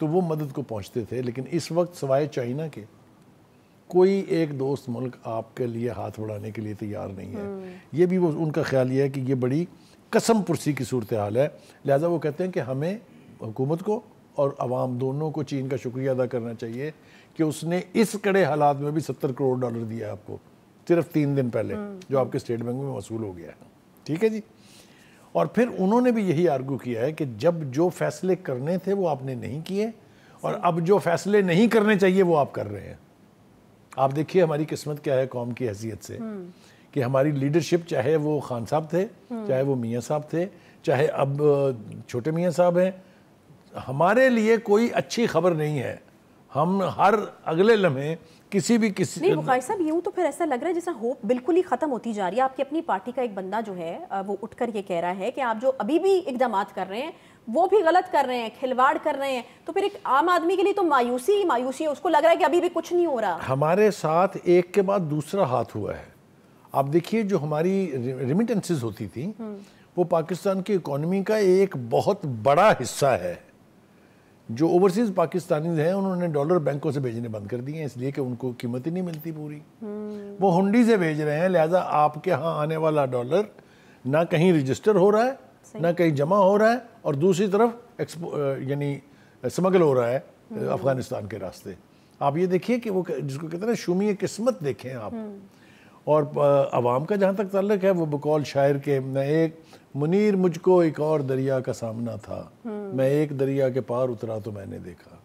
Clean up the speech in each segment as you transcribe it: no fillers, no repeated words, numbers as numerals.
تو وہ مدد کو پہنچتے تھے. لیکن اس وقت سوائے چائنا کے کوئی ایک دوست ملک آپ کے لیے ہاتھ بڑھانے کے لیے تیار نہیں ہے. یہ بھی وہ ان کا خیال یہ ہے کہ یہ بڑی قسم پرسی کی صورتحال ہے. لہٰذا وہ کہتے ہیں کہ ہمیں حکومت کو اور عوام دونوں کو چین کا شکریہ ادا کرنا چاہیے کہ اس نے اس کڑے حالات میں بھی $70 کروڑ دیا ہے آپ کو صرف 3 دن پہلے, جو آپ کے اسٹیٹ بینک میں وصول ہو گیا ہے. ٹھیک ہے جی. اور پھر انہوں نے بھی یہی آرگو کیا ہے کہ جب جو فیصلے کرنے تھے وہ آپ نے نہیں کیے, اور اب جو فیصلے نہیں کرنے چاہیے وہ آپ کر رہے ہیں. آپ دیکھیے ہماری قسمت کیا ہے قوم کی حیثیت سے, کہ ہماری لیڈرشپ, چاہے وہ خان صاحب تھے, چاہے وہ میاں صاحب تھے, چاہے اب چھوٹے میاں صاحب ہیں, ہمارے لیے کوئی اچھی خبر نہیں ہے. ہم ہر اگلے لمحے کسی نہیں بخاری صاحب, یوں تو پھر ایسا لگ رہا ہے جیسا ہوپ بالکل ہی ختم ہوتی جا رہی ہے. آپ کی اپنی پارٹی کا ایک بندہ جو ہے وہ اٹھ کر یہ کہہ رہا ہے کہ آپ جو ابھی بھی اقدامات کر رہے ہیں وہ بھی غلط کر رہے ہیں, کھلواڑ کر رہے ہیں. تو پھر ایک عام آدمی کے لیے تو مایوسی ہے, اس کو لگ رہا ہے کہ ابھی بھی کچھ نہیں ہو رہا. ہمارے ساتھ ایک کے بعد دوسرا ہاتھ ہوا ہے. آپ دیکھیے جو ہماری ریمیٹنسز ہوتی تھی وہ پاکستان کی اکانومی کا ایک بہت بڑا حصہ ہے. جو اوورسیز پاکستانیز ہیں انہوں نے ڈالر بینکوں سے بھیجنے بند کر دیے ہیں, اس لیے کہ ان کو قیمت ہی نہیں ملتی پوری. وہ ہنڈی سے بھیج رہے ہیں, لہٰذا آپ کے ہاں آنے والا ڈالر نہ کہیں رجسٹر ہو رہا ہے, نہ کہیں جمع ہو رہا ہے, اور دوسری طرف یعنی سمگل ہو رہا ہے افغانستان کے راستے. آپ یہ دیکھیے کہ وہ جس کو کہتے ہیں شومی قسمت دیکھیں آپ. اور عوام کا جہاں تک تعلق ہے, وہ بقول شاعر کے میں ایک منیر مجھ کو ایک اور دریا کا سامنا تھا, میں ایک دریا کے پار اترا تو میں نے دیکھا.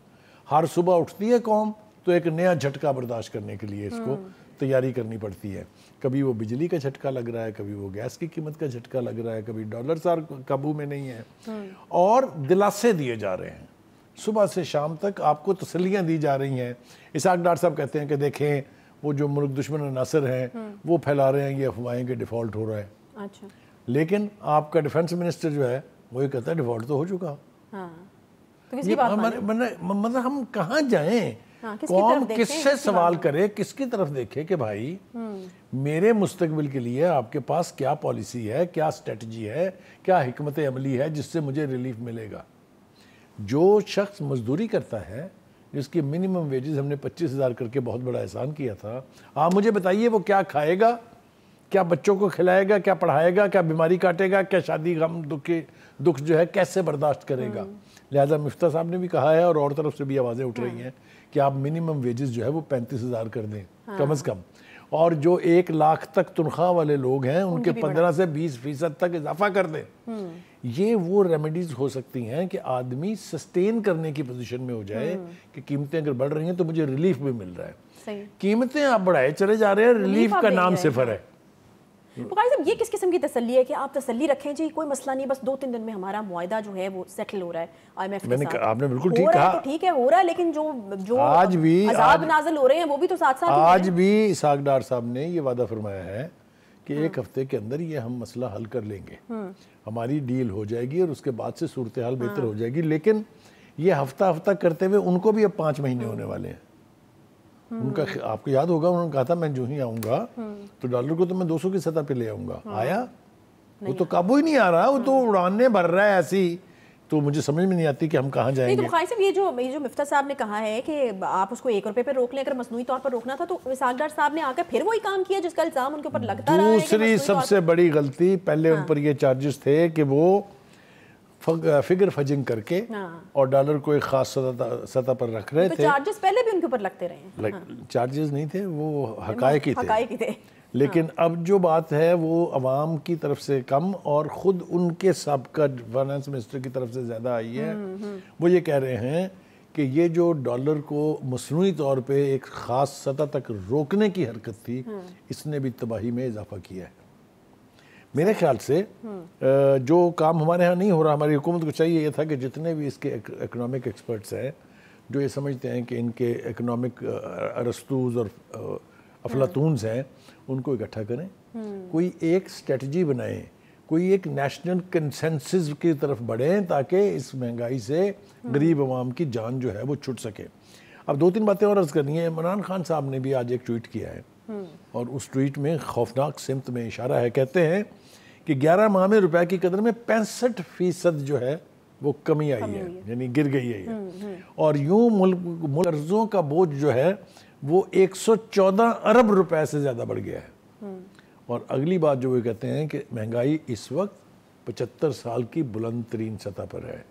ہر صبح اٹھتی ہے قوم تو ایک نیا جھٹکا برداشت کرنے کے لیے اس کو تیاری کرنی پڑتی ہے. کبھی وہ بجلی کا جھٹکا لگ رہا ہے, کبھی وہ گیس کی قیمت کا جھٹکا لگ رہا ہے, کبھی ڈالر سار قابو میں نہیں ہے, اور دلاسے دیے جا رہے ہیں. صبح سے شام تک آپ کو تسلیاں دی جا رہی ہیں. اسحاق ڈار صاحب کہتے ہیں کہ دیکھیں وہ جو ملک دشمن عناصر ہیں وہ پھیلا رہے ہیں یہ افواہیں کہ ڈیفالٹ ہو رہا ہے. اچھا. لیکن آپ کا ڈیفنس منسٹر جو ہے وہ یہ کہتا ہے ڈیفالٹ تو ہو چکا. مطلب ہم کہاں جائیں, قوم کس سے سوال کرے, کس کی طرف دیکھے کہ بھائی میرے مستقبل کے لیے آپ کے پاس کیا پالیسی ہے, کیا اسٹریٹجی ہے, کیا حکمت عملی ہے جس سے مجھے ریلیف ملے گا. جو شخص مزدوری کرتا ہے, جس کی منیمم ویجز ہم نے 25,000 کر کے بہت بڑا احسان کیا تھا, آپ مجھے بتائیے وہ کیا کھائے گا, کیا بچوں کو کھلائے گا, کیا پڑھائے گا, کیا بیماری کاٹے گا, کیا شادی غم دکھ جو ہے کیسے برداشت کرے گا. لہٰذا مفتیٰ صاحب نے بھی کہا ہے اور طرف سے بھی آوازیں اٹھ رہی ہیں کہ آپ منیمم ویجز جو ہے وہ 35,000 کر دیں کم از کم, اور جو 1 لاکھ تک تنخواہ والے لوگ ہیں ان کے 15 سے 20% تک اضافہ کر دیں. یہ وہ ریمیڈیز ہو سکتی ہیں کہ آدمی سسٹین کرنے کی پوزیشن میں ہو جائے کہ قیمتیں اگر بڑھ رہی ہیں تو مجھے ریلیف بھی مل رہا ہے. قیمتیں آپ بڑھائے چلے جا رہے ہیں, ریلیف کا نام صفر ہے. بخاری صاحب یہ کس قسم کی تسلی ہے کہ آپ تسلی رکھیں جی کوئی مسئلہ نہیں, بس 2-3 دن میں ہمارا معاہدہ جو ہے وہ سیٹل ہو رہا ہے آئی ایم ایف کے ساتھ. آپ نے بالکل ٹھیک کہا, تو ٹھیک ہے ہو رہا ہے, لیکن جو عذاب نازل ہو رہے ہیں وہ بھی تو ساتھ ساتھ. آج بھی اسحاق ڈار صاحب نے یہ وعدہ فرمایا ہے کہ 1 ہفتے کے اندر یہ ہم مسئلہ حل کر لیں گے, ہماری ڈیل ہو جائے گی اور اس کے بعد سے صورتحال بہتر ہو جائے گی. لیکن یہ ہفتہ کرتے ہوئے ان کو بھی اب 5 مہینے ہونے والے ہیں. ان کا آپ کو یاد ہوگا انہوں نے کہا تھا میں جو ہی آؤں گا تو ڈالر کو تو میں 200 کی سطح پہ لے آؤں گا. آیا وہ تو قابو ہی نہیں آ رہا, وہ تو اڑانے بھر رہا ہے ایسی. تو مجھے سمجھ میں نہیں آتی کہ ہم کہاں جائیں گے. نہیں تو بخاری صاحب یہ جو مفتیٰ صاحب نے کہا ہے کہ آپ اس کو 1 روپے پہ روک لیں, اگر مصنوعی طور پر روکنا تھا تو اسحاق ڈار صاحب نے آ کر پھر وہی کام کیا جس کا الزام ان کے اوپر لگتا رہا ہے. دوسری سب سے بڑی غلطی, پہلے ان پر یہ چارجز تھے کہ وہ فگر فجنگ کر کے اور ڈالر کو ایک خاص سطح پر رکھ رہے تھے. چارجز پہلے بھی ان کے اوپر لگتے رہے ہیں. چارجز نہیں تھے, وہ حقائق ہی تھے. لیکن اب جو بات ہے وہ عوام کی طرف سے کم اور خود ان کے سابقہ فائنانس منسٹر کی طرف سے زیادہ آئی ہے. وہ یہ کہہ رہے ہیں کہ یہ جو ڈالر کو مصنوعی طور پہ ایک خاص سطح تک روکنے کی حرکت تھی, اس نے بھی تباہی میں اضافہ کیا ہے. میرے خیال سے جو کام ہمارے ہاں نہیں ہو رہا, ہماری حکومت کو چاہیے یہ تھا کہ جتنے بھی اس کے اکنامک ایکسپرٹس ہیں جو یہ سمجھتے ہیں کہ ان کے اکنامک ارسطوز اور افلاطونز ہیں, ان کو اکٹھا کریں, کوئی ایک اسٹریٹجی بنائیں, کوئی ایک نیشنل کنسنسس کی طرف بڑھیں تاکہ اس مہنگائی سے غریب عوام کی جان جو ہے وہ چھٹ سکے. اب 2-3 باتیں اور عرض کرنی ہیں. عمران خان صاحب نے بھی آج ایک ٹویٹ کیا ہے اور اس ٹویٹ میں خوفناک سمت میں اشارہ ہے. کہتے ہیں کہ 11 ماہ میں روپے کی قدر میں 65% جو ہے وہ کمی آئی ہے، یعنی گر گئی ہے یہ. اور یوں ملک قرضوں کا بوجھ جو ہے وہ 114 ارب روپے سے زیادہ بڑھ گیا ہے. اور اگلی بات جو وہ کہتے ہیں کہ مہنگائی اس وقت 75 سال کی بلند ترین سطح پر ہے.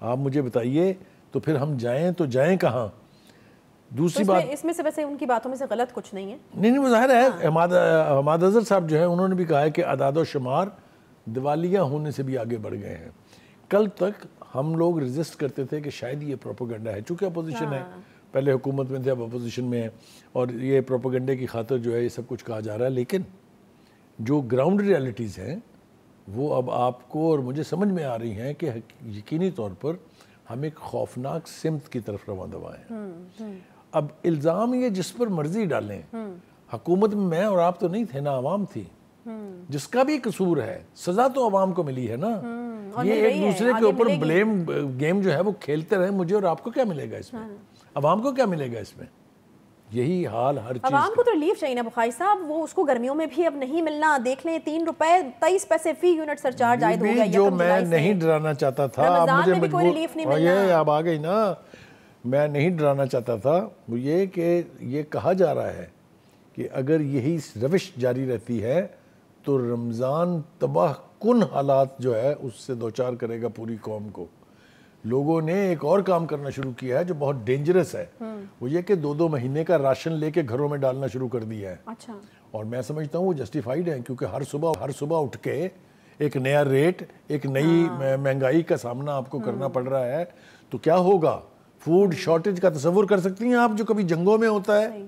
آپ مجھے بتائیے تو پھر ہم جائیں تو جائیں کہاں؟ دوسری بات اس میں سے ویسے ان کی باتوں میں سے غلط کچھ نہیں ہے. نہیں وہ ظاہر ہے. حماد اظہر صاحب جو ہے انہوں نے بھی کہا ہے کہ اعداد و شمار دیوالیہ ہونے سے بھی آگے بڑھ گئے ہیں. کل تک ہم لوگ ریزسٹ کرتے تھے کہ شاید یہ پروپیگنڈا ہے، چونکہ اپوزیشن ہے، پہلے حکومت میں تھے اب اپوزیشن میں ہے، اور یہ پروپیگنڈے کی خاطر جو ہے یہ سب کچھ کہا جا رہا ہے. لیکن جو گراؤنڈ ریالٹیز ہیں وہ اب آپ کو اور مجھے سمجھ میں آ رہی ہیں کہ یقینی طور پر ہم ایک خوفناک سمت کی طرف رواں دواں ہیں. اب الزام یہ جس پر مرضی ڈالیں، حکومت میں میں اور آپ تو نہیں تھے نا، عوام تھی. جس کا بھی قصور ہے سزا تو عوام کو ملی ہے نا. یہ ایک دوسرے کے اوپر بلیم گیم جو ہے وہ کھیلتے رہے. مجھے اور آپ کو کیا ملے گا اس میں؟ عوام کو کیا ملے گا اس میں؟ یہی حال ہر چیز. عوام کو تو ریلیف چاہیے نا بخاری صاحب، وہ اس کو گرمیوں میں بھی اب نہیں ملنا. دیکھ لیں 3 روپے 23 پیسے فی یونٹ سرچارج عائد ہو گیا. جو میں نہیں ڈرانا چاہتا تھا، رمضان میں بھی کوئی ریلیف نہیں ملنا. یہ اب آ گئی نا. میں نہیں ڈرانا چاہتا تھا وہ یہ کہ یہ کہا جا رہا ہے کہ اگر یہی روش جاری رہتی ہے تو رمضان تباہ کن حالات جو ہے اس سے دوچار کرے گا پوری قوم کو. لوگوں نے ایک اور کام کرنا شروع کیا ہے جو بہت ڈینجرس ہے، وہ یہ کہ 2 مہینے کا راشن لے کے گھروں میں ڈالنا شروع کر دیا ہے. اچھا. اور میں سمجھتا ہوں وہ جسٹیفائیڈ ہے، کیونکہ ہر صبح اٹھ کے ایک نیا ریٹ، ایک نئی مہنگائی کا سامنا آپ کو کرنا پڑ رہا ہے. تو کیا ہوگا؟ فوڈ شارٹیج کا تصور کر سکتی ہیں آپ جو کبھی جنگوں میں ہوتا ہے؟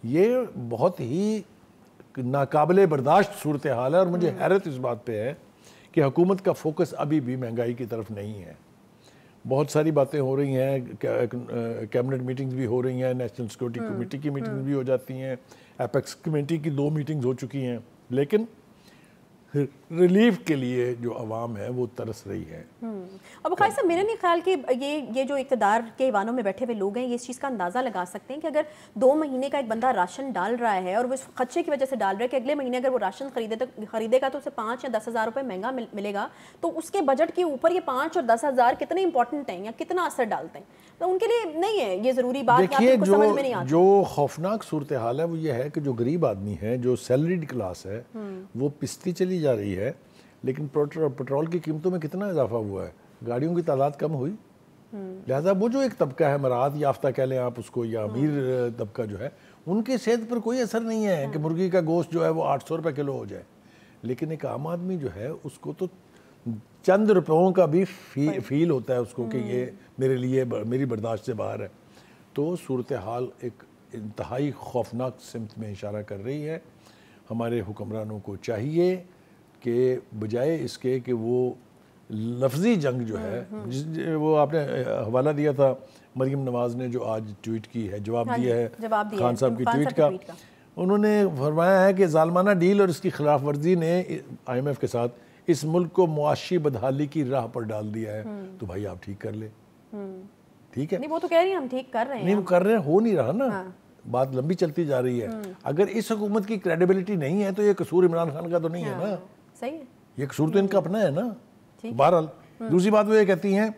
یہ بہت ہی ناقابل برداشت صورتحال ہے. اور مجھے حیرت اس بات پہ ہے کہ حکومت کا فوکس ابھی بھی مہنگائی کی طرف نہیں ہے. بہت ساری باتیں ہو رہی ہیں، کیبنٹ میٹنگز بھی ہو رہی ہیں، نیشنل سیکورٹی کمیٹی کی میٹنگز بھی ہو جاتی ہیں، ایپیکس کمیٹی کی 2 میٹنگز ہو چکی ہیں، لیکن ریلیف کے لیے جو عوام ہے وہ ترس رہی ہے. اب بخاری صاحب میرا نہیں خیال کہ یہ جو اقتدار کے ایوانوں میں بیٹھے ہوئے لوگ ہیں یہ اس چیز کا اندازہ لگا سکتے ہیں کہ اگر 2 مہینے کا ایک بندہ راشن ڈال رہا ہے اور وہ اس خدشے کی وجہ سے ڈال رہا ہے کہ اگلے مہینے اگر وہ راشن خریدے گا تو اسے 5 یا 10 ہزار روپے مہنگا ملے گا، تو اس کے بجٹ کے اوپر یہ 5 اور 10 ہزار کتنے امپورٹنٹ ہیں یا کتنا اثر ڈالتے ہیں؟ تو ان کے لیے نہیں ہے یہ ضروری بات. دیکھیے جو خوفناک صورتحال ہے وہ یہ ہے کہ جو غریب آدمی ہے، جو سیلریڈ کلاس ہے، وہ پستی چلی جا رہی ہے. لیکن پیٹرول کی قیمتوں میں کتنا اضافہ ہوا ہے؟ گاڑیوں کی تعداد کم ہوئی. لہذا وہ جو ایک طبقہ ہے مراعات یافتہ کہہ لیں آپ اس کو، یا امیر طبقہ جو ہے، ان کے صحت پر کوئی اثر نہیں ہے کہ مرغی کا گوشت جو ہے وہ 800 روپے کلو ہو جائے. لیکن ایک عام آدمی جو ہے اس کو تو چند روپیوں کا بھی فیل ہوتا ہے اس کو کہ یہ میرے لیے میری برداشت سے باہر ہے. تو صورتحال ایک انتہائی خوفناک سمت میں اشارہ کر رہی ہے. ہمارے حکمرانوں کو چاہیے کہ بجائے اس کے کہ وہ لفظی جنگ جو ہے، وہ آپ نے حوالہ دیا تھا مریم نواز نے جو آج ٹویٹ کی ہے، جواب دیا ہے خان صاحب کی ٹویٹ کا. انہوں نے فرمایا ہے کہ ظالمانہ ڈیل اور اس کی خلاف ورزی نے IMF کے ساتھ اس ملک کو معاشی بدحالی کی راہ پر ڈال دیا ہے. تو بھائی آپ ٹھیک کر لیں. ٹھیک ہے، نہیں وہ تو کہہ رہی ہیں ہم ٹھیک کر رہے ہیں. نہیں وہ کر رہے ہیں، ہو نہیں رہا نا. بات لمبی چلتی جا رہی ہے. اگر اس حکومت کی کریڈیبلٹی نہیں ہے تو یہ قصور عمران خان کا تو نہیں ہے نا. صحیح ہے، یہ قصور تو ان کا اپنا ہے نا. بہرحال دوسری بات وہ یہ کہتی ہیں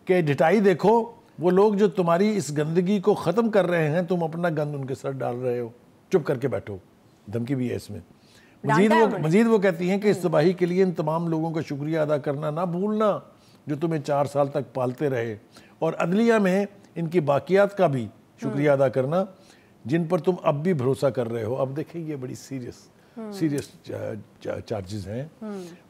کہ ڈٹائی دیکھو، وہ لوگ جو تمہاری اس گندگی کو ختم کر رہے ہیں تم اپنا گند ان کے سر ڈال رہے ہو، چپ کر کے بیٹھو. دھمکی بھی ہے اس میں. مزید وہ کہتی ہیں کہ اس تباہی کے لیے ان تمام لوگوں کا شکریہ ادا کرنا نہ بھولنا جو تمہیں 4 سال تک پالتے رہے، اور عدلیہ میں ان کی باقیات کا بھی شکریہ ادا کرنا جن پر تم اب بھی بھروسہ کر رہے ہو. اب دیکھیں یہ بڑی سیریس چارجز ہیں.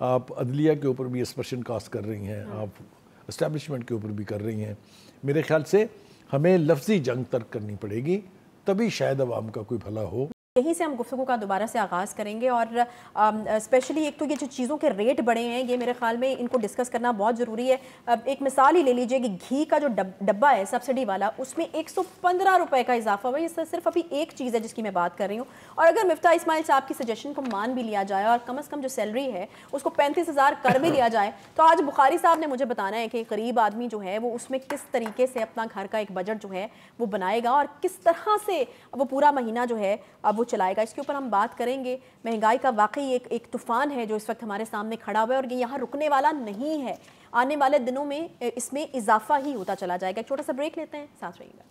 آپ عدلیہ کے اوپر بھی اسپرشن کاسٹ کر رہی ہیں، آپ اسٹیبلشمنٹ کے اوپر بھی کر رہی ہیں. میرے خیال سے ہمیں لفظی جنگ ترک کرنی پڑے گی، تبھی شاید عوام کا کوئی بھلا ہو. یہیں سے ہم گفتگو کا دوبارہ سے آغاز کریں گے، اور اسپیشلی ایک تو یہ جو چیزوں کے ریٹ بڑھے ہیں یہ میرے خیال میں ان کو ڈسکس کرنا بہت ضروری ہے. ایک مثال ہی لے لیجئے کہ گھی کا جو ڈبہ ہے سبسڈی والا، اس میں 115 روپے کا اضافہ ہوا. یہ صرف ابھی ایک چیز ہے جس کی میں بات کر رہی ہوں. اور اگر مفتاح اسماعیل صاحب کی سجیشن کو مان بھی لیا جائے اور کم از کم جو سیلری ہے اس کو 35,000 کر بھی لیا جائے، تو آج بخاری صاحب نے مجھے بتانا ہے کہ غریب آدمی جو ہے وہ اس میں کس طریقے سے اپنا گھر کا ایک بجٹ جو ہے وہ بنائے گا اور کس طرح سے وہ پورا مہینہ جو ہے وہ چلائے گا؟ اس کے اوپر ہم بات کریں گے. مہنگائی کا واقعی ایک طوفان ہے جو اس وقت ہمارے سامنے کھڑا ہوا ہے اور یہ یہاں رکنے والا نہیں ہے. آنے والے دنوں میں اس میں اضافہ ہی ہوتا چلا جائے گا. ایک چھوٹا سا بریک لیتے ہیں, ساتھ رہیے گا.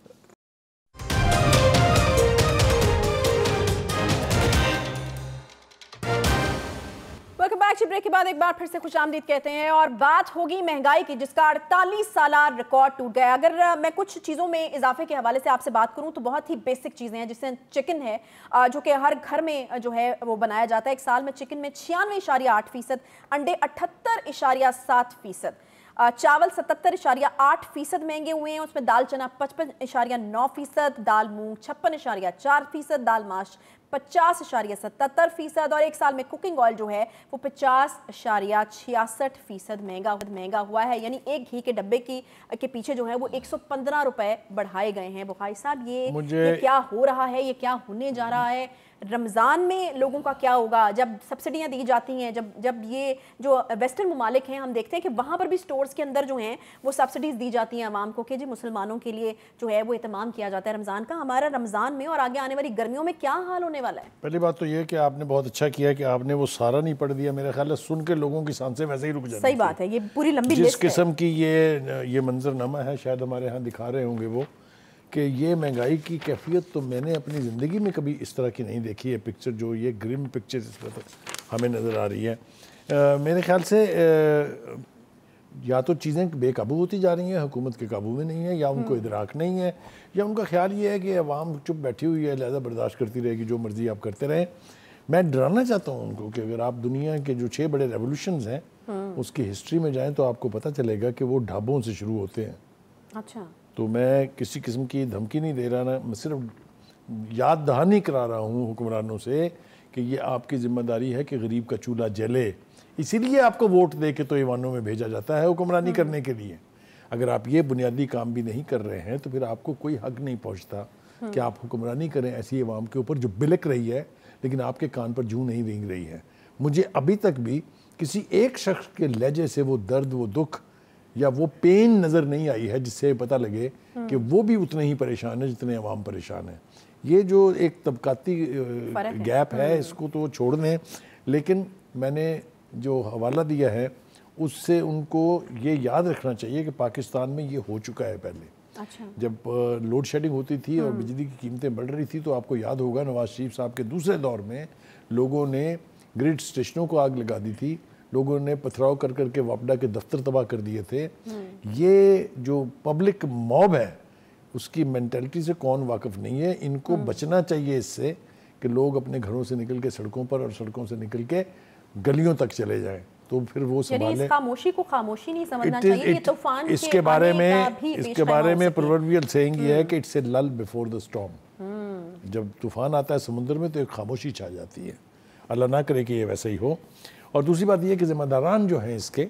Welcome back. بریک کے بعد ایک بار پھر سے خوش آمدید کہتے ہیں اور بات ہوگی مہنگائی کی جس کا 48 سالہ ریکارڈ ٹوٹ گیا. اگر میں کچھ چیزوں میں اضافے کے حوالے سے آپ سے بات کروں تو بہت ہی بیسک چیزیں ہیں, جس سے چکن ہے جو کہ ہر گھر میں جو ہے وہ بنایا جاتا ہے. ایک سال میں چکن میں 96.8%, انڈے 78.7%, چاول 77.8% مہنگے ہوئے ہیں. اس میں دال چنا 55.9%, دال مونگ 56.4%, دال ماش 50.77% اور ایک سال میں کوکنگ آئل جو ہے وہ 50.66% مہنگا ہوا ہے. یعنی ایک گھی کے ڈبے کے پیچھے جو ہے وہ 115 روپے بڑھائے گئے ہیں. بخاری صاحب یہ کیا ہو رہا ہے, یہ کیا ہونے جا رہا ہے؟ رمضان میں لوگوں کا کیا ہوگا جب سبسڈیاں دی جاتی ہیں, جب یہ جو ویسٹرن ممالک ہیں ہم دیکھتے ہیں کہ وہاں پر بھی سٹورز کے اندر جو ہیں وہ سبسڈیز دی جاتی ہیں عوام کو کہ جی مسلمانوں کے لیے جو ہے وہ اہتمام کیا جاتا ہے رمضان کا. ہمارا رمضان میں اور آگے آنے والی گرمیوں میں کیا حال ہونے والا ہے؟ پہلی بات تو یہ کہ آپ نے بہت اچھا کیا کہ آپ نے وہ سارا نہیں پڑھ دیا. میرے خیال ہے سن کے لوگوں کی سانسیں ویسے ہی رک جاتی. صحیح بات ہے, یہ پوری لمبی لسٹ ہے. جس قسم کی یہ منظرنامہ ہے, شاید ہمارے ہاں دکھا رہے ہوں گے وہ, کہ یہ مہنگائی کی کیفیت تو میں نے اپنی زندگی میں کبھی اس طرح کی نہیں دیکھی ہے. پکچر جو یہ گرم پکچر اس وقت ہمیں نظر آ رہی ہے, میرے خیال سے یا تو چیزیں بے قابو ہوتی جا رہی ہیں, حکومت کے قابو میں نہیں ہے, یا ان کو ادراک نہیں ہے, یا ان کا خیال یہ ہے کہ عوام چپ بیٹھی ہوئی ہے لہذا برداشت کرتی رہے گی, جو مرضی آپ کرتے رہیں. میں ڈرانا چاہتا ہوں ان کو کہ اگر آپ دنیا کے جو 6 بڑے ریولوشنز ہیں اس کی ہسٹری میں جائیں تو آپ کو پتہ چلے گا کہ وہ ڈھابوں سے شروع ہوتے ہیں. اچھا, تو میں کسی قسم کی دھمکی نہیں دے رہا نا, میں صرف یاد دہانی کرا رہا ہوں حکمرانوں سے کہ یہ آپ کی ذمہ داری ہے کہ غریب کا چولہا جلے. اسی لیے آپ کو ووٹ دے کے تو ایوانوں میں بھیجا جاتا ہے حکمرانی کرنے کے لیے. اگر آپ یہ بنیادی کام بھی نہیں کر رہے ہیں تو پھر آپ کو کوئی حق نہیں پہنچتا کہ آپ حکمرانی کریں ایسی عوام کے اوپر جو بلک رہی ہے لیکن آپ کے کان پر جوں نہیں رینگ رہی ہے. مجھے ابھی تک بھی کسی ایک شخص کے لہجے سے وہ درد, وہ دکھ یا وہ پین نظر نہیں آئی ہے جس سے پتہ لگے کہ وہ بھی اتنے ہی پریشان ہیں جتنے عوام پریشان ہیں. یہ جو ایک طبقاتی گیپ ہے اس کو تو چھوڑ دیں, لیکن میں نے جو حوالہ دیا ہے اس سے ان کو یہ یاد رکھنا چاہیے کہ پاکستان میں یہ ہو چکا ہے پہلے. جب لوڈ شیڈنگ ہوتی تھی اور بجلی کی قیمتیں بڑھ رہی تھی تو آپ کو یاد ہوگا نواز شریف صاحب کے دوسرے دور میں لوگوں نے گریڈ اسٹیشنوں کو آگ لگا دی تھی, لوگوں نے پتھراؤ کر کر کے واپڈا کے دفتر تباہ کر دیے تھے. یہ جو پبلک موب ہے اس کی مینٹلٹی سے کون واقف نہیں ہے. ان کو بچنا چاہیے اس سے کہ لوگ اپنے گھروں سے نکل کے سڑکوں پر اور سڑکوں سے نکل کے گلیوں تک چلے جائیں تو پھر وہ سنبھالیں. یعنی اس خاموشی کو خاموشی نہیں سمجھنا چاہیے. یہ طوفان اس کے بارے میں پرووربیل سیئنگ یہ ہے کہ it's a Lal before the storm. جب طوفان آتا ہے سمندر میں تو ایک خاموشی چھا جاتی ہے. اللہ نہ کرے کہ یہ ویسا ہی ہو. اور دوسری بات یہ کہ ذمہ داران جو ہیں اس کے,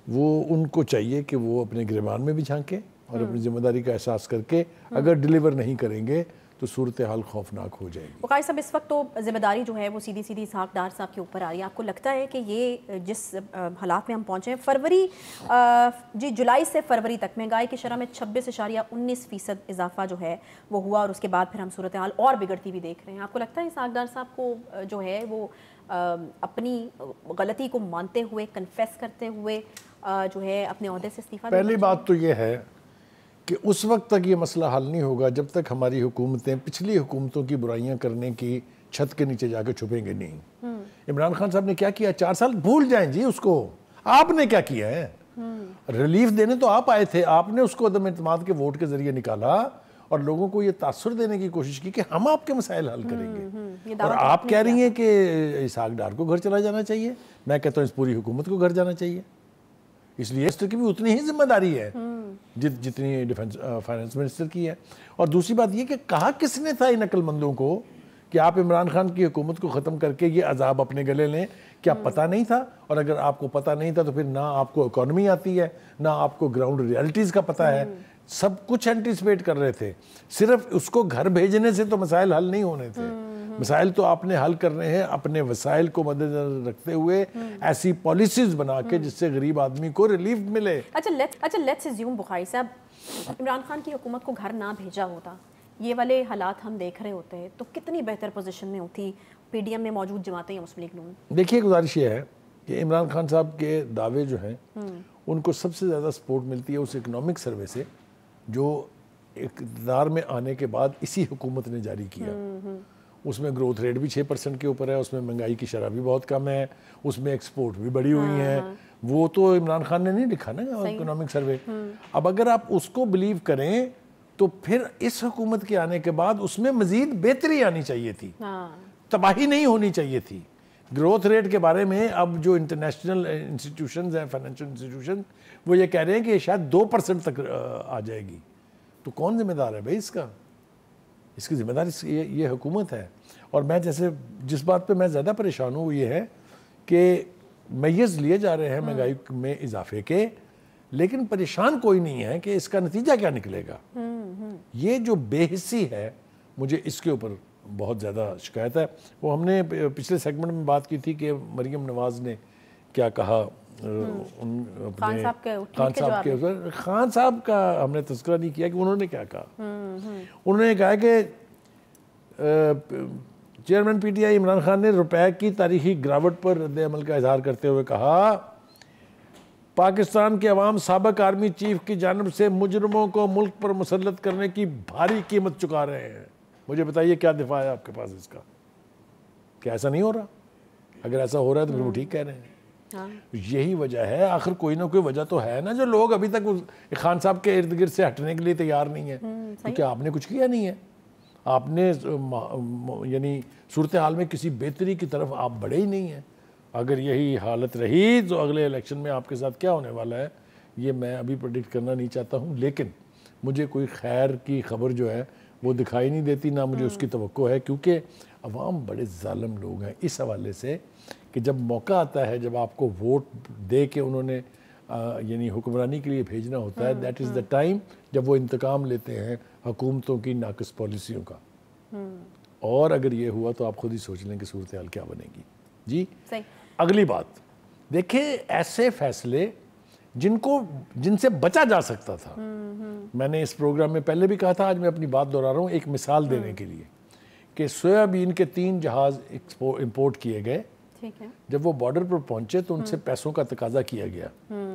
وہ ان کو چاہیے کہ وہ اپنے گریبان میں بھی جھانکیں اور اپنی ذمہ داری کا احساس کر کے اگر ڈیلیور نہیں کریں گے تو صورتحال خوفناک ہو جائے گی. وقائع صاحب, اس وقت تو ذمہ داری جو ہے وہ سیدھی اسحاق ڈار صاحب کے اوپر آ رہی ہے. آپ کو لگتا ہے کہ یہ جس حالات میں ہم پہنچے ہیں جولائی سے فروری تک مہنگائی کی شرح میں 26.19% اضافہ جو ہے وہ ہوا اور اس کے بعد پھر ہم صورتحال اور بگڑتی بھی دیکھ رہے ہیں. آپ کو لگتا ہے اسحاق ڈار صاحب کو جو ہے وہ اپنی غلطی کو مانتے ہوئے, کنفیس کرتے ہوئے جو ہے اپنے عہدے سے استعفیٰ دینا؟ پہلی بات تو یہ ہے کہ اس وقت تک یہ مسئلہ حل نہیں ہوگا جب تک ہماری حکومتیں پچھلی حکومتوں کی برائیاں کرنے کی چھت کے نیچے جا کے چھپیں گے نہیں. عمران خان صاحب نے کیا کیا 4 سال بھول جائیں جی اس کو. آپ نے کیا کیا ہے؟ ریلیف دینے تو آپ آئے تھے, آپ نے اس کو عدم اعتماد کے ووٹ کے ذریعے نکالا اور لوگوں کو یہ تاثر دینے کی کوشش کی کہ ہم آپ کے مسائل حل کریں گے. اور آپ کہہ رہی ہیں کہ اسحاق ڈار کو گھر چلا جانا چاہیے. میں کہتا ہوں اس پوری حکومت کو گھر جانا چاہیے. اس لیے منسٹر کی بھی اتنی ہی ذمہ داری ہے جتنی فائنانس منسٹر کی ہے. اور دوسری بات یہ کہ کہا کس نے تھا ان عقل مندوں کو کہ آپ عمران خان کی حکومت کو ختم کر کے یہ عذاب اپنے گلے لیں؟ کیا پتہ نہیں تھا؟ اور اگر آپ کو پتہ نہیں تھا تو پھر نہ آپ کو اکانومی آتی ہے, نہ آپ کو گراؤنڈ ریالٹیز کا پتہ ہے. سب کچھ اینٹیسپیٹ کر رہے تھے. صرف اس کو گھر بھیجنے سے تو مسائل حل نہیں ہونے تھے. مسائل تو آپ نے حل کرنے ہیں اپنے وسائل کو مد نظر رکھتے ہوئے, ایسی پالیسیز بنا کے جس سے غریب آدمی کو ریلیف ملے. اچھا لیٹس اسیوم بخاری صاحب عمران خان کی حکومت کو گھر نہ بھیجا ہوتا, یہ والے حالات ہم دیکھ رہے ہوتے ہیں تو کتنی بہتر پوزیشن میں ہوتی پی ڈی ایم میں موجود جماعتیں یا مسلم لیگ نون؟ دیکھیے گزارش یہ ہے کہ عمران خان صاحب کے دعوے جو ہیں ان کو سب سے زیادہ سپورٹ ملتی ہے اس اکنامک سروے سے جو اقتدار میں آنے کے بعد اسی حکومت نے جاری کیا. اس میں گروتھ ریٹ بھی 6% کے اوپر ہے, اس میں مہنگائی کی شرح بھی بہت کم ہے, اس میں ایکسپورٹ بھی بڑی ہوئی ہیں. وہ تو عمران خان نے نہیں لکھا نا اکنامک سروے. اب اگر آپ اس کو بلیو کریں تو پھر اس حکومت کے آنے کے بعد اس میں مزید بہتری آنی چاہیے تھی, تباہی نہیں ہونی چاہیے تھی. گروتھ ریٹ کے بارے میں اب جو انٹرنیشنل انسٹیٹیوشنز ہیں, فائنینشیل انسٹیٹیوشن, وہ یہ کہہ رہے ہیں کہ شاید 2% تک آ جائے گی. تو کون ذمہ دار ہے بھائی اس کا؟ اس کی ذمہ دار یہ حکومت ہے. اور میں جس بات پہ میں زیادہ پریشان ہوں وہ یہ ہے کہ میز لیے جا رہے ہیں مہنگائی میں اضافے کے, لیکن پریشان کوئی نہیں ہے کہ اس کا نتیجہ کیا نکلے گا. یہ جو بے حسی ہے مجھے اس کے اوپر بہت زیادہ شکایت ہے. وہ ہم نے پچھلے سیگمنٹ میں بات کی تھی کہ مریم نواز نے کیا کہا, خان صاحب کا ہم نے تذکرہ نہیں کیا کہ انہوں نے کیا کہا. انہوں نے کہا کہ chairman P T I Imran Khan نے روپے کی تاریخی گراوٹ پر رد عمل کا اظہار کرتے ہوئے کہا پاکستان کے عوام سابق آرمی چیف کی جانب سے مجرموں کو ملک پر مسلط کرنے کی بھاری قیمت چکا رہے ہیں. مجھے بتائیے کیا دفاع ہے آپ کے پاس اس کا؟ کیا ایسا نہیں ہو رہا؟ اگر ایسا ہو رہا ہے تو پھر وہ ٹھیک کہہ رہے ہیں. یہی وجہ ہے, آخر کوئی نہ کوئی وجہ تو ہے نا جو لوگ ابھی تک خان صاحب کے ارد گرد سے ہٹنے کے لیے تیار نہیں ہے, کیونکہ آپ نے کچھ کیا نہیں ہے. آپ نے یعنی صورتحال میں کسی بہتری کی طرف آپ بڑھے ہی نہیں ہیں. اگر یہی حالت رہی تو اگلے الیکشن میں آپ کے ساتھ کیا ہونے والا ہے یہ میں ابھی پریڈکٹ کرنا نہیں چاہتا ہوں, لیکن مجھے کوئی خیر کی خبر جو ہے وہ دکھائی نہیں دیتی, نہ مجھے اس کی توقع ہے, کیونکہ عوام بڑے ظالم لوگ ہیں اس حوالے سے کہ جب موقع آتا ہے, جب آپ کو ووٹ دے کے انہوں نے یعنی حکمرانی کے لیے بھیجنا ہوتا ہے, دیٹ از دا ٹائم جب وہ انتقام لیتے ہیں حکومتوں کی ناقص پالیسیوں کا. اور اگر یہ ہوا تو آپ خود ہی سوچ لیں کہ صورتحال کیا بنے گی. جی اگلی بات دیکھیں, ایسے فیصلے جن سے بچا جا سکتا تھا, میں نے اس پروگرام میں پہلے بھی کہا تھا, آج میں اپنی بات دہرا رہا ہوں ایک مثال دینے کے لیے, کہ سویابین کے 3 جہاز امپورٹ کیے گئے. جب وہ بارڈر پر پہنچے تو ان سے پیسوں کا تقاضا کیا گیا.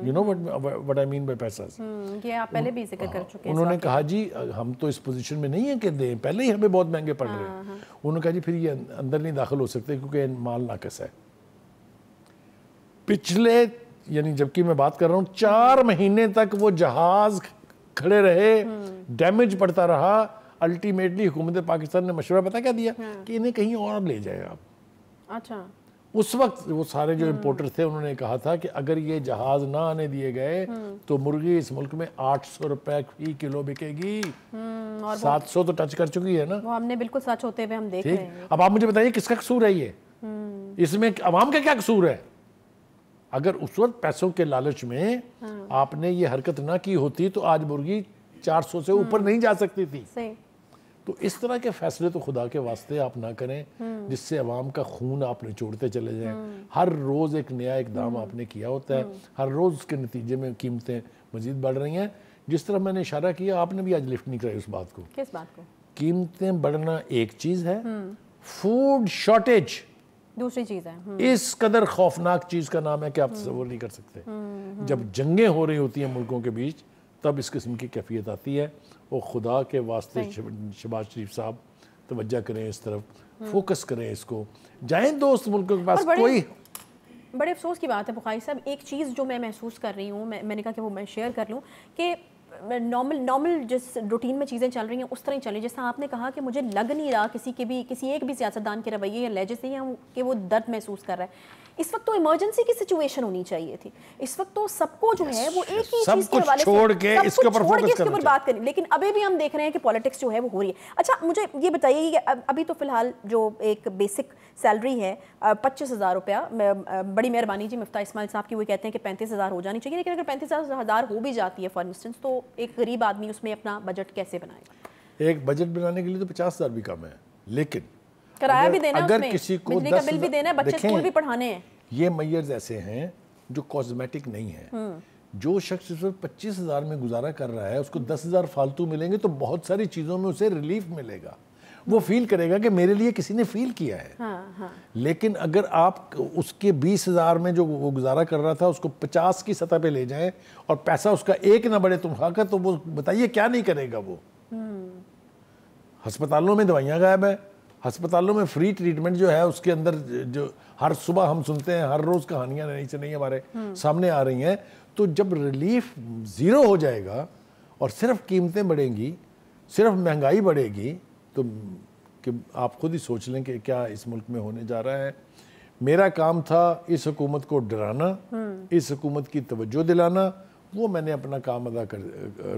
You know what I mean by pieces. یہ آپ پہلے بھی ذکر کر چکے ہیں. انہوں نے کہا جی ہم تو اس پوزیشن میں نہیں ہیں کہ دیں, پہلے ہی ہمیں بہت مہنگے پڑ رہے ہیں. انہوں نے کہا جی پھر یہ اندر نہیں داخل ہو سکتے کیونکہ مال ناقص ہے. پچھلے یعنی جبکہ میں بات کر رہا ہوں 4 مہینے تک وہ جہاز کھڑے رہے, ڈیمیج پڑتا رہا. الٹیمیٹلی حکومت پاکستان نے مشورہ پتہ کیا دیا کہ انہیں کہیں اور لے جائے آپ. اچھا, اس وقت وہ سارے جو امپورٹر تھے انہوں نے کہا تھا کہ اگر یہ جہاز نہ آنے دیے گئے تو مرغی اس ملک میں 800 روپے فی کلو بکے گی. 700 تو ٹچ کر چکی ہے نا, وہ ہم نے بالکل سچ ہوتے ہوئے ہم دیکھ رہے ہیں. اب آپ مجھے بتائیے کس کا قصور ہے یہ, اس میں عوام کا کیا قصور ہے؟ اگر اس وقت پیسوں کے لالچ میں آپ نے یہ حرکت نہ کی ہوتی تو آج مرغی 400 سے اوپر نہیں جا سکتی تھی. تو اس طرح کے فیصلے تو خدا کے واسطے آپ نہ کریں جس سے عوام کا خون آپ نے چھوڑتے چلے جائیں. ہر روز ایک نیا اقدام آپ نے کیا ہوتا ہے, ہر روز اس کے نتیجے میں قیمتیں مزید بڑھ رہی ہیں. جس طرح میں نے اشارہ کیا, آپ نے بھی آج لفٹ نہیں کرائی اس بات کو. کس بات کو؟ قیمتیں بڑھنا ایک چیز ہے, فوڈ شارٹیج دوسری چیز ہے. اس قدر خوفناک چیز کا نام ہے کہ آپ تصور نہیں کر سکتے. جب جنگیں ہو رہی ہوتی ہیں ملکوں کے بیچ تب اس قسم کی کیفیت آتی ہے. وہ خدا کے واسطے شہباز شریف صاحب توجہ کریں اس طرف, فوکس کریں اس کو, جائیں دوست ملکوں کے پاس. کوئی بڑے افسوس کی بات ہے بخاری صاحب, ایک چیز جو میں محسوس کر رہی ہوں, میں نے کہا کہ وہ میں شیئر کر لوں, کہ نارمل جس روٹین میں چیزیں چل رہی ہیں اس طرح ہی چل رہی ہیں. جس طرح آپ نے کہا کہ مجھے لگ نہیں رہا کسی ایک بھی سیاستدان کے رویے یا لہجے سے کہ وہ درد محسوس کر رہا ہے. اس وقت تو ایمرجنسی کی سچویشن ہونی چاہیے تھی. اس وقت تو سب کو جو ہے وہ ایک ہی چیز کے حوالے سے چھوڑ کے اس کے اوپر بات کریں, لیکن ابھی بھی ہم دیکھ رہے ہیں کہ پالیٹکس جو ہے وہ ہو رہی ہے. اچھا مجھے یہ بتائیے کہ ابھی تو فی الحال جو ایک بیسک سیلری ہے 25,000 روپیہ, بڑی مہربانی جی مفتاح اسماعیل صاحب کی, وہ کہتے ہیں کہ 35,000 ہو جانی چاہیے, لیکن اگر 35,000 ہو بھی جاتی ہے فار انسٹنس تو ایک غریب آدمی اس میں اپنا بجٹ کیسے بنائے گا؟ ایک بجٹ بنانے کے لیے تو 50,000 بھی کم ہے, لیکن کرایہ بھی دینا, اگر کسی کو بجلی کا بل بھی دینا ہے, بچے اسکول بھی پڑھانے ہیں. یہ میئرز ایسے ہیں جو کاسمیٹک نہیں ہیں. جو شخص اس وقت 25,000 میں گزارا کر رہا ہے اس کو 10,000 فالتو ملیں گے تو بہت ساری چیزوں میں اسے ریلیف ملے گا، وہ فیل کرے گا کہ میرے لیے کسی نے فیل کیا ہے۔ لیکن اگر آپ اس کے 20,000 میں جو وہ گزارا کر رہا تھا اس کو 50 کی سطح پہ لے جائیں اور پیسہ اس کا ایک نہ بڑھے تنخواہ کا، تو وہ بتائیے کیا نہیں کرے گا وہ۔ ہسپتالوں میں دوائیاں غائب ہیں، ہسپتالوں میں فری ٹریٹمنٹ جو ہے اس کے اندر جو ہر صبح ہم سنتے ہیں، ہر روز کہانیاں نئی سے نئی ہمارے سامنے آ رہی ہیں۔ تو جب ریلیف زیرو ہو جائے گا اور صرف قیمتیں بڑھیں گی، صرف مہنگائی بڑھے گی، تو کہ آپ خود ہی سوچ لیں کہ کیا اس ملک میں ہونے جا رہا ہے۔ میرا کام تھا اس حکومت کو ڈرانا، اس حکومت کی توجہ دلانا، وہ میں نے اپنا کام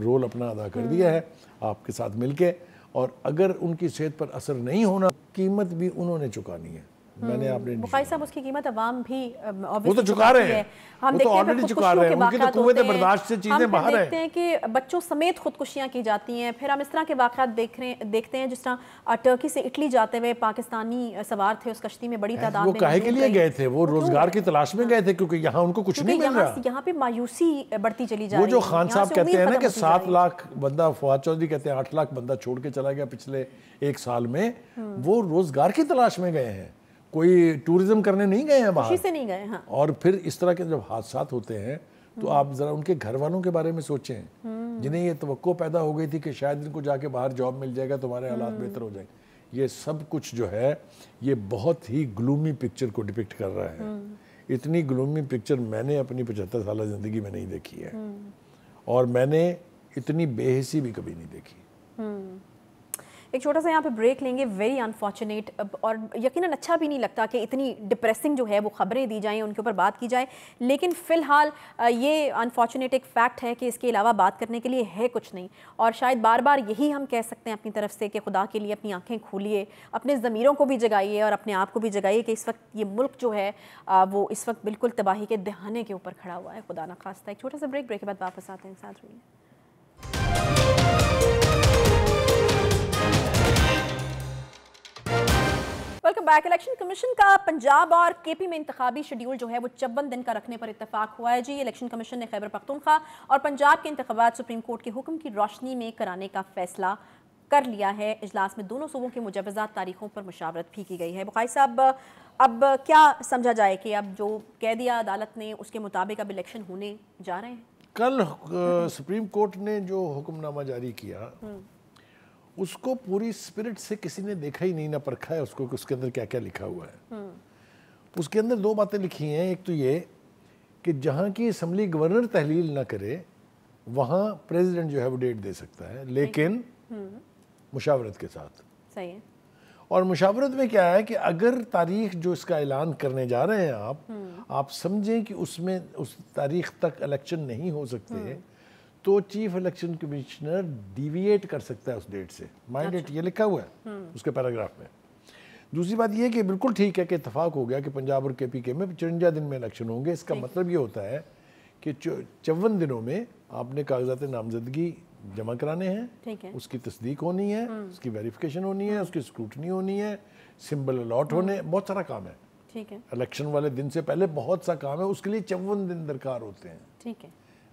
رول اپنا ادا کر دیا ہے آپ کے ساتھ مل کے، اور اگر ان کی صحت پر اثر نہیں ہونا، قیمت بھی انہوں نے چکانی ہے۔ میں نے آپ نے بخاری صاحب اس کی قیمت عوام بھی وہ تو چکا رہے ہیں، ہم وہ تو آلریڈی چکا رہے ہیں، ان کی تو قوت برداشت سے چیزیں باہر ہیں۔ دیکھتے ہیں کہ بچوں سمیت خودکشیاں کی جاتی ہیں، پھر ہم اس طرح کے واقعات دیکھتے ہیں جس طرح ٹرکی سے اٹلی جاتے ہوئے پاکستانی سوار تھے اس کشتی میں بڑی تعداد میں، وہ کاہے کے لیے گئے تھے؟ وہ روزگار کی تلاش میں گئے تھے، کیونکہ یہاں ان کو کچھ نہیں مل رہا۔ یہاں پہ مایوسی بڑھتی چلی جا رہی ہے۔ وہ جو خان صاحب کہتے ہیں نا کہ 7 لاکھ بندہ، فواد چودھری کہتے ہیں 8 لاکھ بندہ چھوڑ کے چلا گیا پچھلے 1 سال میں، وہ روزگار کی تلاش میں گئے ہیں، کوئی ٹورزم کرنے نہیں گئے ہیں باہر، خوشی سے نہیں گئے۔ اور پھر اس طرح کے جب حادثات ہوتے ہیں تو آپ ذرا ان کے گھر والوں کے بارے میں سوچیں، جنہیں یہ توقع پیدا ہو گئی تھی کہ شاید ان کو جا کے باہر جاب مل جائے گا، تمہارے حالات بہتر ہو جائیں گے۔ یہ سب کچھ جو ہے یہ بہت ہی گلومی پکچر کو ڈپکٹ کر رہا ہے۔ اتنی گلومی پکچر میں نے اپنی 75 سالہ زندگی میں نہیں دیکھی ہے، اور میں نے اتنی بے حسی بھی کبھی نہیں دیکھی۔ ایک چھوٹا سا یہاں پہ بریک لیں گے۔ ویری انفارچونیٹ، اور یقیناً اچھا بھی نہیں لگتا کہ اتنی ڈپریسنگ جو ہے وہ خبریں دی جائیں، ان کے اوپر بات کی جائے، لیکن فی الحال یہ انفارچونیٹ ایک فیکٹ ہے کہ اس کے علاوہ بات کرنے کے لیے ہے کچھ نہیں، اور شاید بار بار یہی ہم کہہ سکتے ہیں اپنی طرف سے کہ خدا کے لیے اپنی آنکھیں کھولیے، اپنے ضمیروں کو بھی جگائیے اور اپنے آپ کو بھی جگائیے کہ اس وقت یہ ملک جو ہے وہ اس وقت بالکل تباہی کے دہانے کے اوپر کھڑا ہوا ہے، خدا نہ خواستہ۔ ایک چھوٹا سا بریک کے بعد واپس آتے ہیں، ساتھ رہیے۔ Welcome back. الیکشن کمیشن کا پنجاب اور کے پی میں انتخابی شیڈیول جو ہے وہ 54 دن کا رکھنے پر اتفاق ہوا ہے جی۔ الیکشن کمیشن نے خیبر پختونخوا اور پنجاب کے انتخابات سپریم کورٹ کے حکم کی روشنی میں کرانے کا فیصلہ کر لیا ہے۔ اجلاس میں دونوں صوبوں کے مجوزہ تاریخوں پر مشاورت بھی کی گئی ہے۔ بخاری صاحب، اب کیا سمجھا جائے کہ اب جو کہہ دیا عدالت نے اس کے مطابق اب الیکشن ہونے جا رہے ہیں؟ کل سپریم کورٹ نے جو حکم نامہ جاری کیا اس کو پوری سپرٹ سے کسی نے دیکھا ہی نہیں، نہ پرکھا ہے اس کو کہ اس کے اندر کیا کیا لکھا ہوا ہے۔ اس کے اندر 2 باتیں لکھی ہیں۔ ایک تو یہ کہ جہاں کی اسمبلی گورنر تحلیل نہ کرے وہاں پریزیڈنٹ جو ہے وہ ڈیٹ دے سکتا ہے، لیکن مشاورت کے ساتھ۔ صحیح ہے۔ اور مشاورت میں کیا ہے کہ اگر تاریخ جو اس کا اعلان کرنے جا رہے ہیں آپ سمجھیں کہ اس میں اس تاریخ تک الیکشن نہیں ہو سکتے، تو چیف الیکشن کمشنر ڈیویٹ کر سکتا ہے اس ڈیٹ سے۔ مائی ڈیٹ یہ لکھا ہوا ہے اس کے پیراگراف میں۔ دوسری بات یہ کہ بالکل ٹھیک ہے کہ اتفاق ہو گیا کہ پنجاب اور کے پی کے میں 54 دن میں الیکشن ہوں گے۔ اس کا مطلب یہ ہوتا ہے کہ 54 دنوں میں آپ نے کاغذات نامزدگی جمع کرانے ہیں، اس کی تصدیق ہونی ہے، اس کی ویریفیکیشن ہونی ہے، اس کی اسکروٹنی ہونی ہے، سمبل الاٹ ہونے، بہت سارا کام ہے۔ ٹھیک ہے۔ الیکشن والے دن سے پہلے بہت سا کام ہے، اس کے لیے 54 دن درکار ہوتے ہیں۔ ٹھیک ہے۔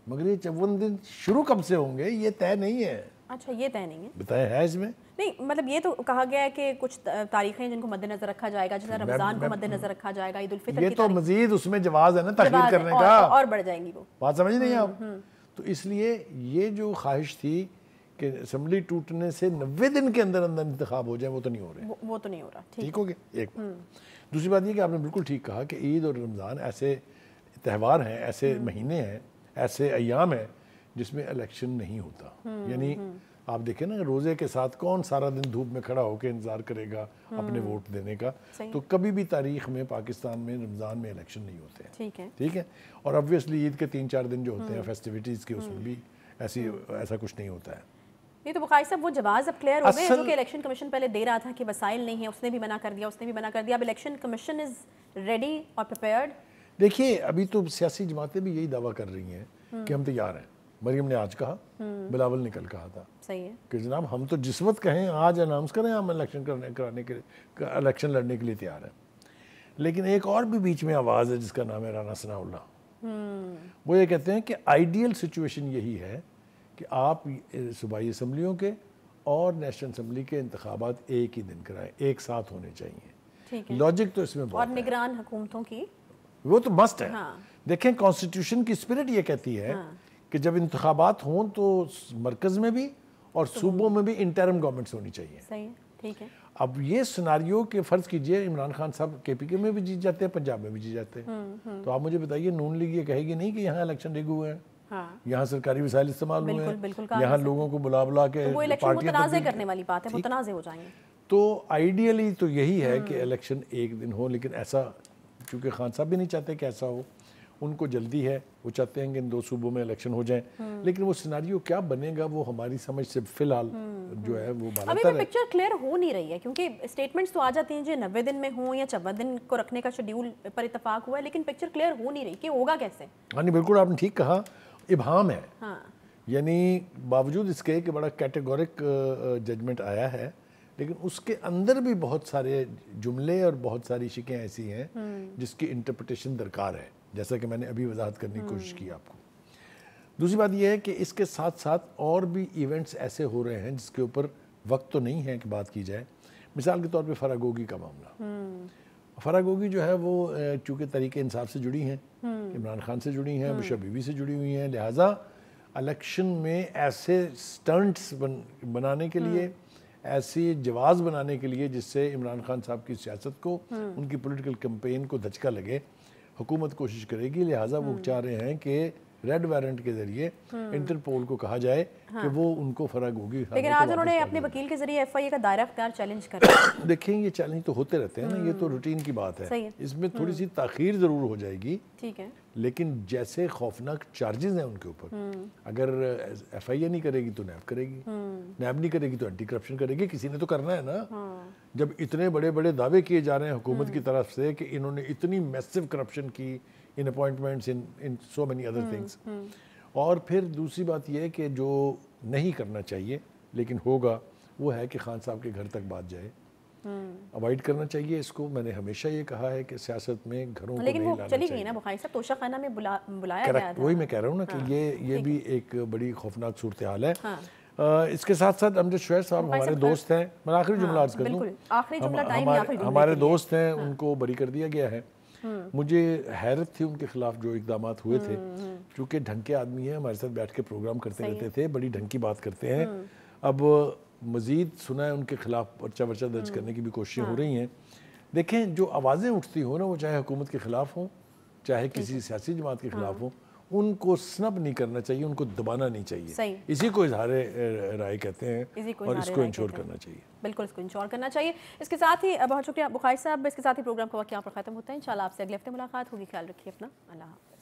مگر یہ 54 دن شروع کب سے ہوں گے یہ طے نہیں ہے۔ اچھا، یہ طے نہیں ہے؟ بتائیں ہے اس میں؟ نہیں، مطلب یہ تو کہا گیا ہے کہ کچھ تاریخیں جن کو مد نظر رکھا جائے گا، جیسے رمضان کو مد نظر رکھا جائے گا، عید الفطر یہ تو مزید اس میں جواز ہے نا تاخیر کرنے کا، اور بڑھ جائیں گی وہ بات سمجھ نہیں آپ؟ تو اس لیے یہ جو خواہش تھی کہ اسمبلی ٹوٹنے سے 90 دن کے اندر اندر انتخاب ہو جائیں، وہ تو نہیں ہو رہے، وہ تو نہیں ہو رہا۔ ٹھیک ہو گیا ایک بات۔ دوسری بات یہ کہ آپ نے بالکل ٹھیک کہا کہ عید اور رمضان ایسے تہوار ہیں، ایسے مہینے ہیں، ایسے ایام ہیں جس میں الیکشن نہیں ہوتا۔ یعنی آپ دیکھیں نا، روزے کے ساتھ کون سارا دن دھوپ میں کھڑا ہو کے انتظار کرے گا اپنے ووٹ دینے کا؟ تو کبھی بھی تاریخ میں پاکستان میں رمضان میں الیکشن نہیں ہوتے ہیں، ٹھیک ہے۔ اور obviously عید کے 3-4 دن جو ہوتے ہیں فیسٹیوٹیز کے، اس میں بھی ایسا کچھ نہیں ہوتا ہے۔ یہ تو بخاری صاحب وہ جواز اب کلیئر ہو گئے جو کہ الیکشن کمیشن پہلے دے رہا تھا کہ وسائل نہیں ہیں، اس نے بھی منع کر دیا، اس نے بھی منع کر دیا۔ اب الیکشن کمیشن از ریڈی اور پریپیئرڈ۔ دیکھیے ابھی تو سیاسی جماعتیں بھی یہی دعویٰ کر رہی ہیں کہ ہم تیار ہیں۔ مریم نے آج کہا، بلاول نے کل کہا تھا کہ جناب ہم تو جس وقت کہیں آج اناؤنس کریں ہم الیکشن کرانے کے لیے، الیکشن لڑنے کے لیے تیار ہیں۔ لیکن ایک اور بھی بیچ میں آواز ہے جس کا نام ہے رانا ثناء اللہ، وہ یہ کہتے ہیں کہ آئیڈیل سچویشن یہی ہے کہ آپ صوبائی اسمبلیوں کے اور نیشنل اسمبلی کے انتخابات ایک ہی دن کرائیں، ایک ساتھ ہونے چاہیے. لاجک تو اس میں بہت اور نگران حکومتوں کی وہ تو مسٹ ہے. دیکھیں کانسٹیٹیوشن کی اسپرٹ یہ کہتی ہے کہ جب انتخابات ہوں تو مرکز میں بھی اور صوبوں میں بھی انٹرم گورنمنٹس ہونی چاہیے. صحیح، ٹھیک ہے. اب یہ سیناریو کہ فرض کیجئے عمران خان صاحب کے پی کے میں بھی جیت جاتے ہیں، پنجاب میں بھی جیت جاتے ہیں، تو آپ مجھے بتائیے نون لیگ یہ کہے گی نہیں کہ یہاں الیکشن رگ ہوئے ہیں، یہاں سرکاری وسائل استعمال ہوئے ہیں، یہاں لوگوں کو بلا بلا کے وہ الیکشن متنازع کرنے والی بات ہے، متنازع ہو جائیں گے. تو آئیڈیلی تو یہی ہے کہ الیکشن ایک دن ہو، لیکن ایسا چونکہ خان صاحب بھی نہیں چاہتے کہ ایسا ہو، ان کو جلدی ہے، وہ چاہتے ہیں کہ ان 2 صوبوں میں الیکشن ہو جائیں، لیکن وہ سیناریو کیا بنے گا وہ ہماری سمجھ سے فی الحال جو ہے وہ بالا تر ہے. ابھی پکچر کلیئر ہو نہیں رہی ہے کیونکہ اسٹیٹمنٹس تو آ جاتی ہیں جو 90 دن میں ہوں یا 54 دن کو رکھنے کا شیڈیول پر اتفاق ہوا ہے، لیکن پکچر کلیئر ہو نہیں رہی کہ ہوگا کیسے. ہاں نہیں بالکل آپ نے ٹھیک کہا، ابہام ہے. یعنی باوجود اس کے کہ بڑا کیٹیگورک ججمنٹ آیا ہے، لیکن اس کے اندر بھی بہت سارے جملے اور بہت ساری شکیں ایسی ہیں جس کی انٹرپریٹیشن درکار ہے، جیسا کہ میں نے ابھی وضاحت کرنے کی کوشش کی آپ کو. دوسری بات یہ ہے کہ اس کے ساتھ ساتھ اور بھی ایونٹس ایسے ہو رہے ہیں جس کے اوپر وقت تو نہیں ہے کہ بات کی جائے. مثال کے طور پہ فراگوگی کا معاملہ. فراگوگی جو ہے وہ چونکہ تحریک انصاف سے جڑی ہیں، عمران خان سے جڑی ہیں، بشر بیوی سے جڑی ہوئی ہیں، لہٰذا الیکشن میں ایسے سٹنٹس بنانے کے لیے، ایسی جواز بنانے کے لیے جس سے عمران خان صاحب کی سیاست کو، ان کی پولیٹیکل کمپین کو دھچکا لگے، حکومت کوشش کرے گی. لہٰذا وہ چاہ رہے ہیں کہ ریڈ وارنٹ کے ذریعے انٹرپول کو کہا جائے کہ وہ ان کو فراگوگی. لیکن آج انہوں نے اپنے وکیل کے ذریعے ایف آئی اے کا دائرہ اختیار چیلنج کر دیا. دیکھیں یہ چیلنج تو ہوتے رہتے ہیں نا، یہ تو روٹین کی بات ہے. اس میں تھوڑی سی تاخیر ضرور ہو جائے گی، ٹھیک ہے، لیکن جیسے خوفناک چارجز ہیں ان کے اوپر، اگر ایف آئی اے نہیں کرے گی تو نیب کرے گی، نیب نہیں کرے گی تو اینٹی کرپشن کرے گی. کسی نے تو کرنا ہے نا. جب اتنے بڑے بڑے دعوے کیے جا رہے ہیں حکومت کی طرف سے کہ انہوں نے اتنی میسو کرپشن کی ان اپوائنٹمنٹس ان سو مینی ادر تھنگس، اور پھر دوسری بات یہ کہ جو نہیں کرنا چاہیے لیکن ہوگا وہ ہے کہ خان صاحب کے گھر تک بات جائے. اوائڈ کرنا چاہیے اس کو. میں نے ہمیشہ یہ کہا ہے کہ سیاست میں گھروں کو نہیں لانا چاہیے. لیکن وہ چلی گئی نا بخاری صاحب، توشہ خانہ میں بلایا گیا تھا. وہی میں کہہ رہا ہوں نا کہ یہ بھی ایک بڑی خوفناک صورتحال ہے. اس کے ساتھ ساتھ امجد شعیب صاحب ہمارے دوست ہیں، میں آخری جملہ عرض کر دوں، ہمارے دوست ہیں، ان کو بری کر دیا گیا ہے. مجھے حیرت تھی ان کے خلاف جو اقدامات ہوئے تھے، چونکہ ڈھنگ کے آدمی ہیں، ہمارے ساتھ بیٹھ کے پروگرام کرتے رہتے تھے، بڑی ڈھنگ کی بات کرتے ہیں. اب مزید سنا ہے ان کے خلاف پرچہ درج کرنے کی بھی کوششیں ہو رہی ہیں. دیکھیں جو آوازیں اٹھتی ہوں نا، وہ چاہے حکومت کے خلاف ہوں، چاہے کسی سیاسی جماعت کے خلاف ہوں، ان کو سنب نہیں کرنا چاہیے، ان کو دبانا نہیں چاہیے. اسی کو اظہار رائے کہتے ہیں اور اس کو انشور کرنا چاہیے. بالکل اس کو انشور کرنا چاہیے. اس کے ساتھ ہی بہت شکریہ بخاری صاحب. اس کے ساتھ ہی پروگرام کا وقت یہاں پر ختم ہوتا ہے. انشاءاللہ آپ سے اگلے ہفتے ملاقات ہوگی. خیال رکھیے اپنا. اللہ حافظ.